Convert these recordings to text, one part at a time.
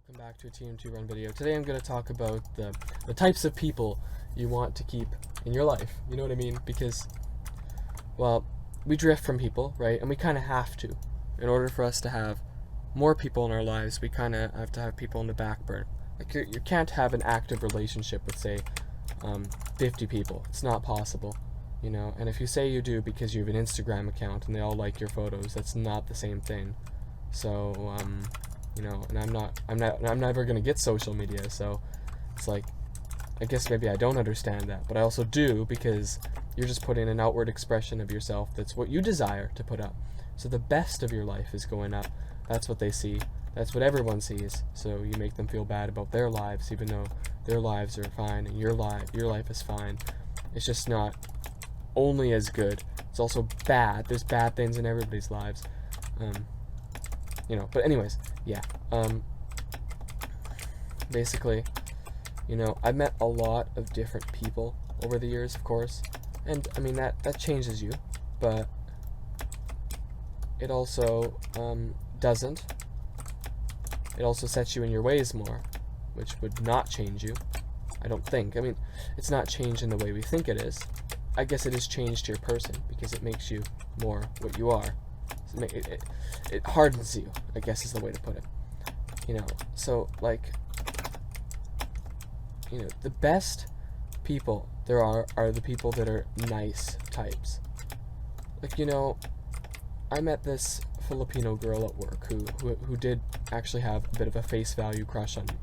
Welcome back to a TNT RUN video. Today I'm going to talk about the types of people you want to keep in your life. You know what I mean? Because, well, we drift from people, right? And we kind of have to. In order for us to have more people in our lives, we kind of have to have people in the back burner. Like, you can't have an active relationship with, say, 50 people. It's not possible, you know? And if you say you do because you have an Instagram account and they all like your photos, that's not the same thing. So, you know, and I'm never gonna get social media, so it's like, I guess maybe I don't understand that, but I also do, because you're just putting an outward expression of yourself. That's what you desire to put up. So the best of your life is going up. That's what they see. That's what everyone sees. So you make them feel bad about their lives, even though their lives are fine and your life is fine. It's just not only as good. It's also bad. There's bad things in everybody's lives. You know, but anyways, yeah, basically, you know, I've met a lot of different people over the years, of course, and, I mean, that changes you, but it also, doesn't. It also sets you in your ways more, which would not change you, I don't think. I mean, it's not changed in the way we think it is. I guess it has changed your person, because it makes you more what you are. It hardens you, I guess is the way to put it. You know, so, like, you know, the best people there are the people that are nice types. Like, you know, I met this Filipino girl at work who did actually have a bit of a face value crush on me.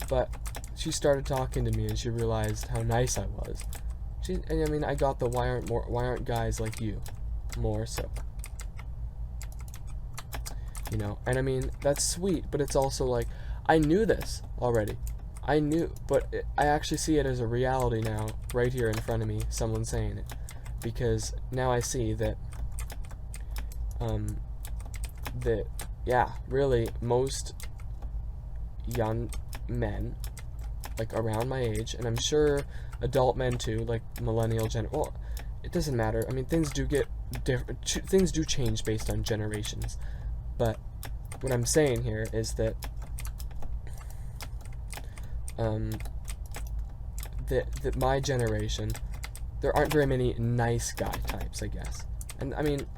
But she started talking to me and she realized how nice I was. And I mean, I got the why aren't guys like you more so. You know, and I mean, that's sweet, but it's also like, I knew this already. I knew, but I actually see it as a reality now, right here in front of me, someone saying it. Because now I see that, yeah, really, most young men, like around my age, and I'm sure adult men too, like millennial well, it doesn't matter. I mean, things do get different, things do change based on generations. But what I'm saying here is that that my generation, there aren't very many nice guy types, I guess. And I mean,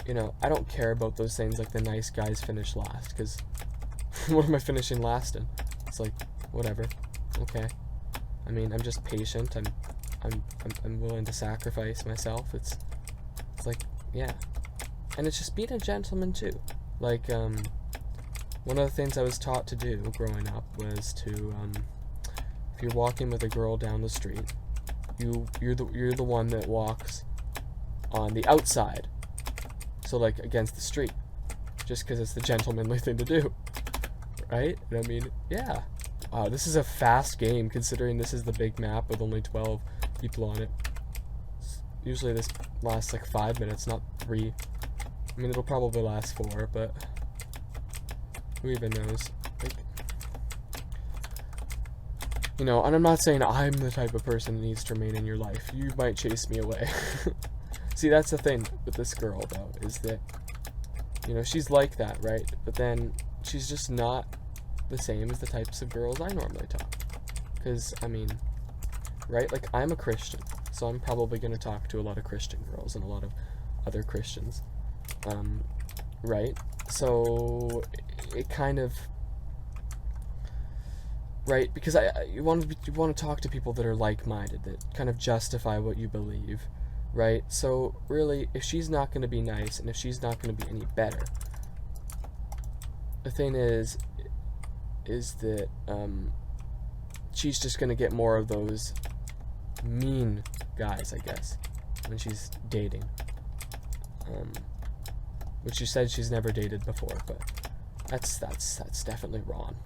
you know, I don't care about those things like the nice guys finish last, because what am I finishing last in? It's like, whatever. Okay. I mean, I'm just patient. I'm willing to sacrifice myself. It's like, yeah. And it's just being a gentleman too. Like, one of the things I was taught to do growing up was to, if you're walking with a girl down the street, you're the one that walks on the outside. So, like, against the street. Just because it's the gentlemanly thing to do. Right? And I mean, yeah. Wow, this is a fast game, considering this is the big map with only 12 people on it. Usually this lasts like 5 minutes, not 3. I mean, it'll probably last 4, but who even knows? Like, you know, and I'm not saying I'm the type of person that needs to remain in your life. You might chase me away. See, that's the thing with this girl, though, is that, you know, she's like that, right? But then she's just not the same as the types of girls I normally talk. Because, I mean, right? Like, I'm a Christian, so I'm probably going to talk to a lot of Christian girls and a lot of other Christians. Right? So it kind of, right? Because you want to talk to people that are like-minded, that kind of justify what you believe, right? So really, if she's not going to be nice and if she's not going to be any better, the thing is that she's just going to get more of those mean guys, I guess, when she's dating. Which she said she's never dated before, but that's definitely wrong.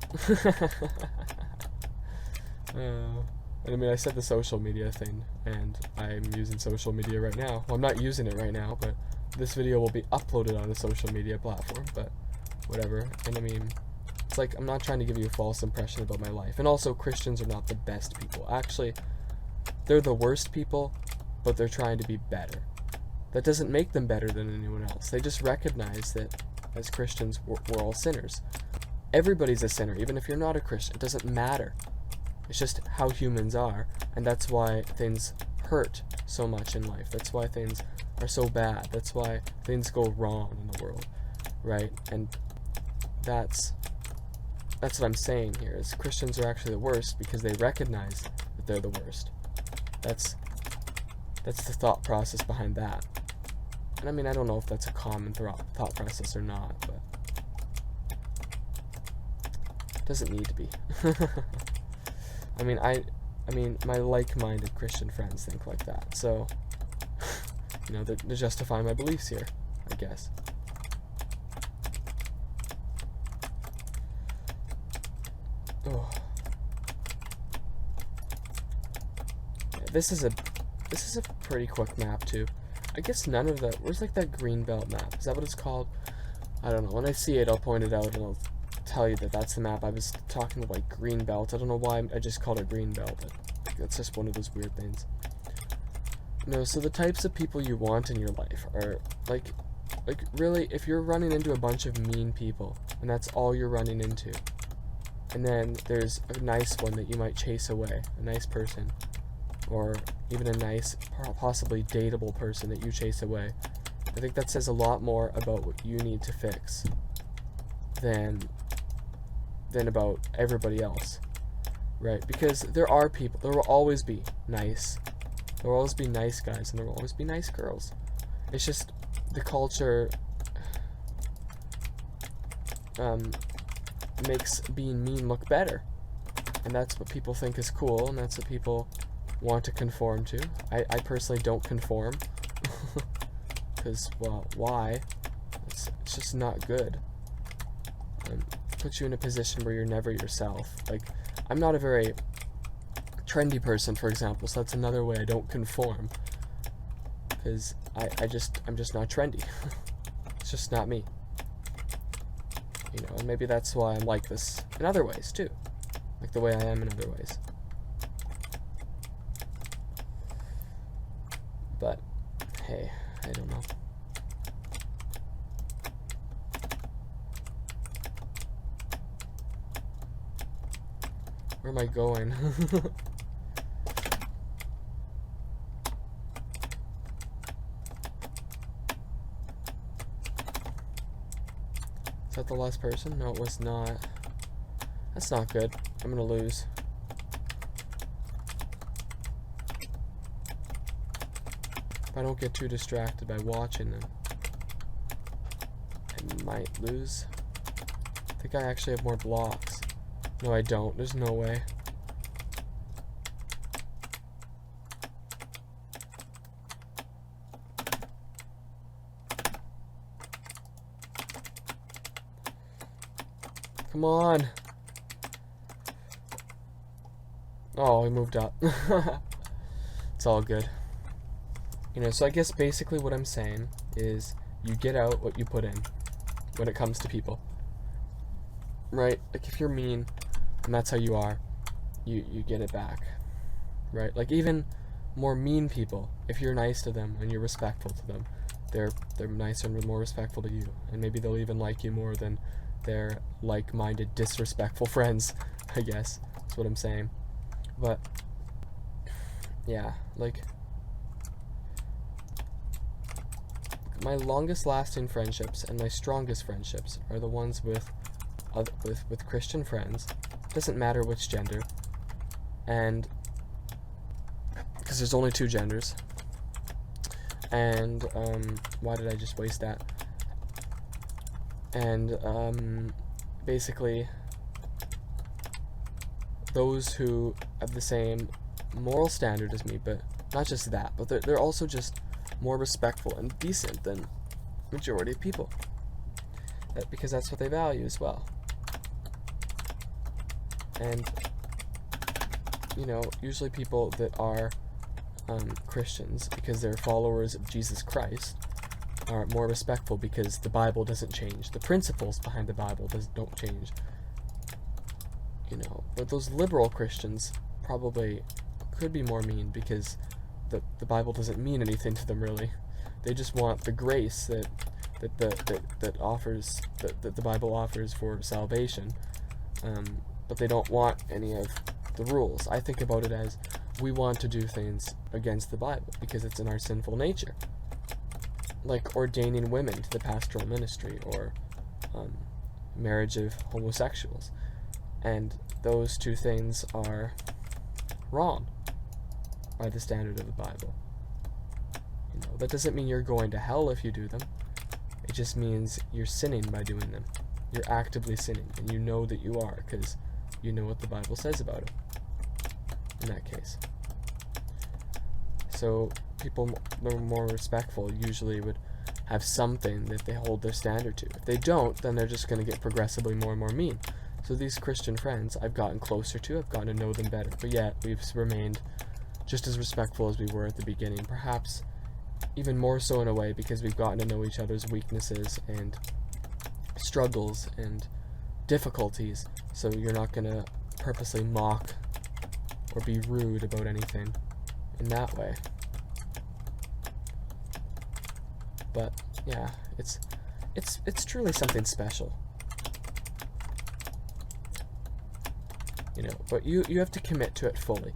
And I mean, I said the social media thing, and I'm using social media right now. Well, I'm not using it right now, but this video will be uploaded on a social media platform, but whatever. And I mean, it's like, I'm not trying to give you a false impression about my life. And also, Christians are not the best people. Actually, they're the worst people, but they're trying to be better. That doesn't make them better than anyone else. They just recognize that as Christians, we're all sinners. Everybody's a sinner, even if you're not a Christian. It doesn't matter. It's just how humans are, and that's why things hurt so much in life. That's why things are so bad. That's why things go wrong in the world, right? And that's what I'm saying here, is Christians are actually the worst because they recognize that they're the worst. That's the thought process behind that. And I mean, I don't know if that's a common thought process or not, but it doesn't need to be. I mean, my like-minded Christian friends think like that, so, you know, they're justifying my beliefs here, I guess. Oh. Yeah, this is a pretty quick map too. I guess none of that. Where's like that green belt map? Is that what it's called? I don't know. When I see it, I'll point it out and I'll tell you that that's the map. I was talking about like green belt. I don't know why I just called it green belt, but that's just one of those weird things. No, so the types of people you want in your life are like really, if you're running into a bunch of mean people and that's all you're running into, and then there's a nice one that you might chase away, a nice person, or even a nice, possibly dateable person that you chase away, I think that says a lot more about what you need to fix than about everybody else, right? Because there are people, there will always be nice, there will always be nice guys, and there will always be nice girls. It's just the culture makes being mean look better, and that's what people think is cool, and that's what people want to conform to. I personally don't conform because, well, why? It's just not good. Puts you in a position where you're never yourself. Like, I'm not a very trendy person, for example, so that's another way I don't conform, because I'm just not trendy. It's just not me. You know, and maybe that's why I'm like this in other ways too, like the way I am in other ways. But hey, I don't know. Where am I going? Is that the last person? No, it was not. That's not good. I'm gonna lose. If I don't get too distracted by watching them, I might lose. I think I actually have more blocks. No, I don't. There's no way. Come on. Oh, he moved up. It's all good. You know, so I guess basically what I'm saying is you get out what you put in when it comes to people. Right? Like, if you're mean and that's how you are, you get it back. Right? Like, even more mean people, if you're nice to them and you're respectful to them, they're nicer and more respectful to you, and maybe they'll even like you more than their like-minded, disrespectful friends, I guess. That's what I'm saying. But yeah, like, my longest lasting friendships and my strongest friendships are the ones with Christian friends. Doesn't matter which gender, and because there's only 2 genders. And why did I just waste that? And basically those who have the same moral standard as me, but not just that, but they're also just more respectful and decent than majority of people, because that's what they value as well. And you know, usually people that are Christians, because they're followers of Jesus Christ, are more respectful because the Bible doesn't change. The principles behind the Bible don't change. You know, but those liberal Christians probably could be more mean because the Bible doesn't mean anything to them, really. They just want the grace that that the Bible offers for salvation, but they don't want any of the rules. I think about it as we want to do things against the Bible because it's in our sinful nature, like ordaining women to the pastoral ministry or marriage of homosexuals, and those two things are wrong by the standard of the Bible. You know, that doesn't mean you're going to hell if you do them. It just means you're sinning by doing them. You're actively sinning, and you know that you are because you know what the Bible says about it in that case. So people that are more respectful usually would have something that they hold their standard to. If they don't, then they're just going to get progressively more and more mean. So these Christian friends I've gotten closer to, I've gotten to know them better, but yet we've remained just as respectful as we were at the beginning, perhaps even more so in a way because we've gotten to know each other's weaknesses and struggles and difficulties, so you're not going to purposely mock or be rude about anything in that way. But yeah, it's truly something special. You know, but you have to commit to it fully.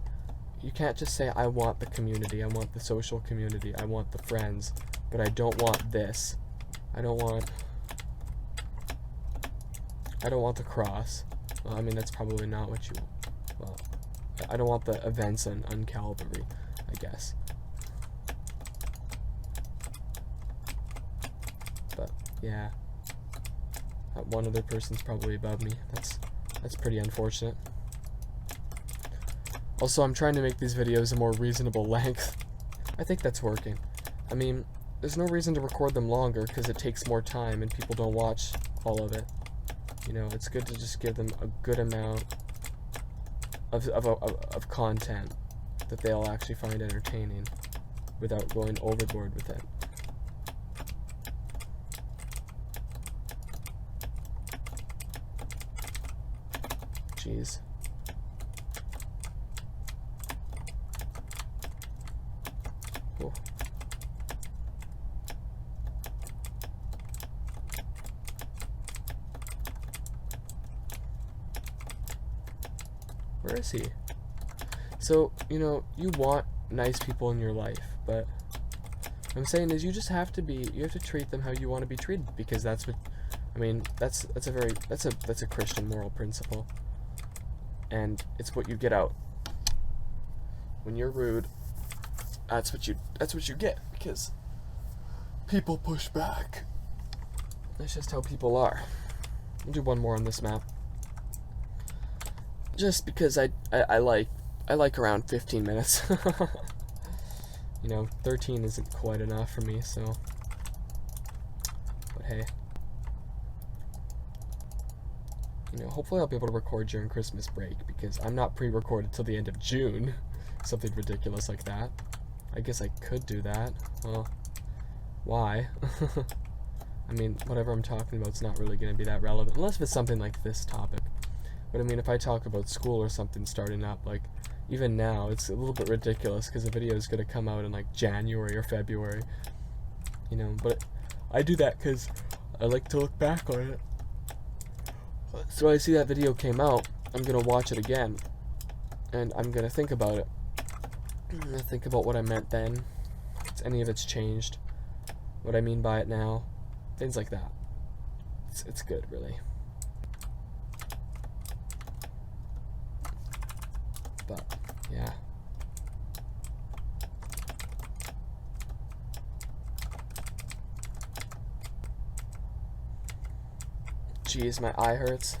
You can't just say, I want the community, I want the social community, I want the friends, but I don't want this. I don't want the cross. Well, I mean, that's probably not what you want. Well, I don't want the events on Calvary, I guess. But, yeah. That one other person's probably above me. That's pretty unfortunate. Also, I'm trying to make these videos a more reasonable length. I think that's working. I mean, there's no reason to record them longer because it takes more time and people don't watch all of it. You know, it's good to just give them a good amount of content that they'll actually find entertaining without going overboard with it. Jeez. Cool. Where is he? So, you know, you want nice people in your life, but what I'm saying is you just have to treat them how you want to be treated, because that's what, I mean, that's a Christian moral principle. And it's what you get out. When you're rude, that's what you get, because people push back. That's just how people are. I'll do one more on this map. Just because I like around 15 minutes. You know, 13 isn't quite enough for me, so. But hey. You know, hopefully I'll be able to record during Christmas break, because I'm not pre-recorded till the end of June. Something ridiculous like that. I guess I could do that. Well, why? I mean, whatever I'm talking about is not really going to be that relevant, unless it's something like this topic. But I mean, if I talk about school or something starting up, like, even now, it's a little bit ridiculous, because the video is going to come out in, like, January or February. You know, but I do that because I like to look back on it. So I see that video came out, I'm going to watch it again, and I'm going to think about it. I'm going to think about what I meant then, if any of it's changed, what I mean by it now, things like that. It's good, really. But, yeah. Jeez, my eye hurts.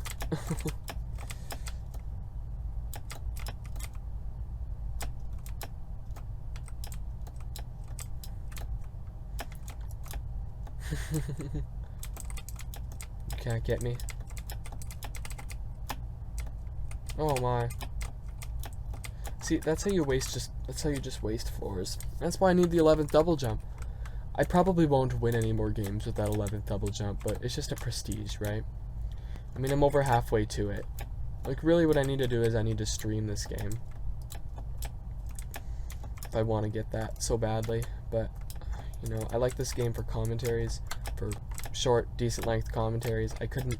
You can't get me. Oh my. See, that's how you just waste floors. That's why I need the 11th double jump. I probably won't win any more games with that 11th double jump, but it's just a prestige, right? I mean, I'm over halfway to it. Like, really what I need to do is I need to stream this game. If I want to get that so badly. But, you know, I like this game for commentaries, for short, decent length commentaries. I couldn't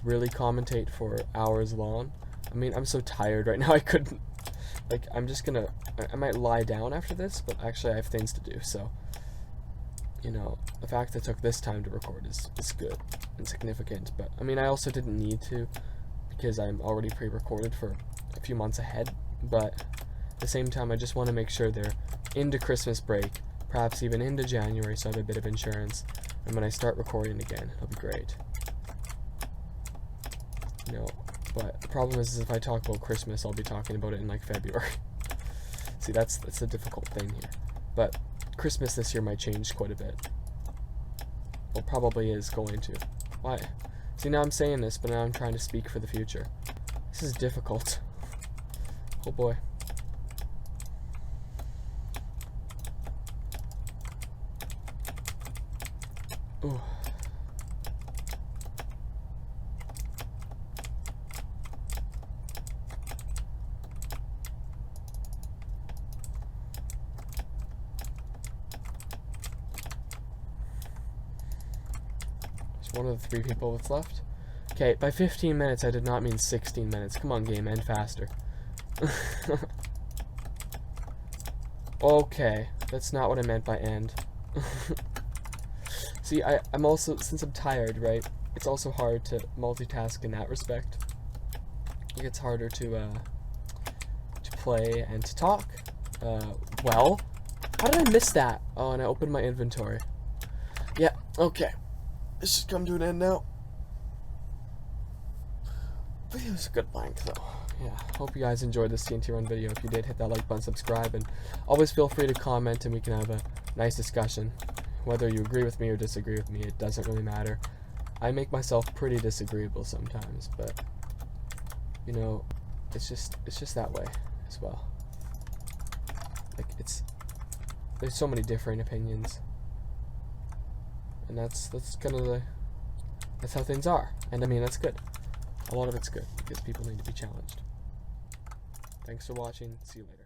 really commentate for hours long. I mean, I'm so tired right now, I couldn't. Like, I'm just gonna, I might lie down after this, but actually I have things to do, so, you know, the fact that it took this time to record is good and significant, but, I mean, I also didn't need to, because I'm already pre-recorded for a few months ahead, but at the same time, I just want to make sure they're into Christmas break, perhaps even into January, so I have a bit of insurance, and when I start recording again, it'll be great. You know, but the problem is if I talk about Christmas, I'll be talking about it in like February. See, that's a difficult thing here. But Christmas this year might change quite a bit. Well, probably is going to. Why? See, now I'm saying this, but now I'm trying to speak for the future. This is difficult. Oh boy. Ooh. One of the 3 people that's left. Okay, by 15 minutes I did not mean 16 minutes. Come on, game, end faster. Okay, that's not what I meant by end. See, I'm also, since I'm tired, right, it's also hard to multitask in that respect. It gets harder to play and to talk. Well, how did I miss that? Oh, and I opened my inventory. Yeah, okay. This should come to an end now. Video's a good length though. Yeah, hope you guys enjoyed this TNT Run video. If you did, hit that like button, subscribe, and always feel free to comment and we can have a nice discussion. Whether you agree with me or disagree with me, it doesn't really matter. I make myself pretty disagreeable sometimes, but you know, it's just that way as well. Like there's so many different opinions. And that's kind of that's how things are. And I mean, that's good. A lot of it's good because people need to be challenged. Thanks for watching. See you later.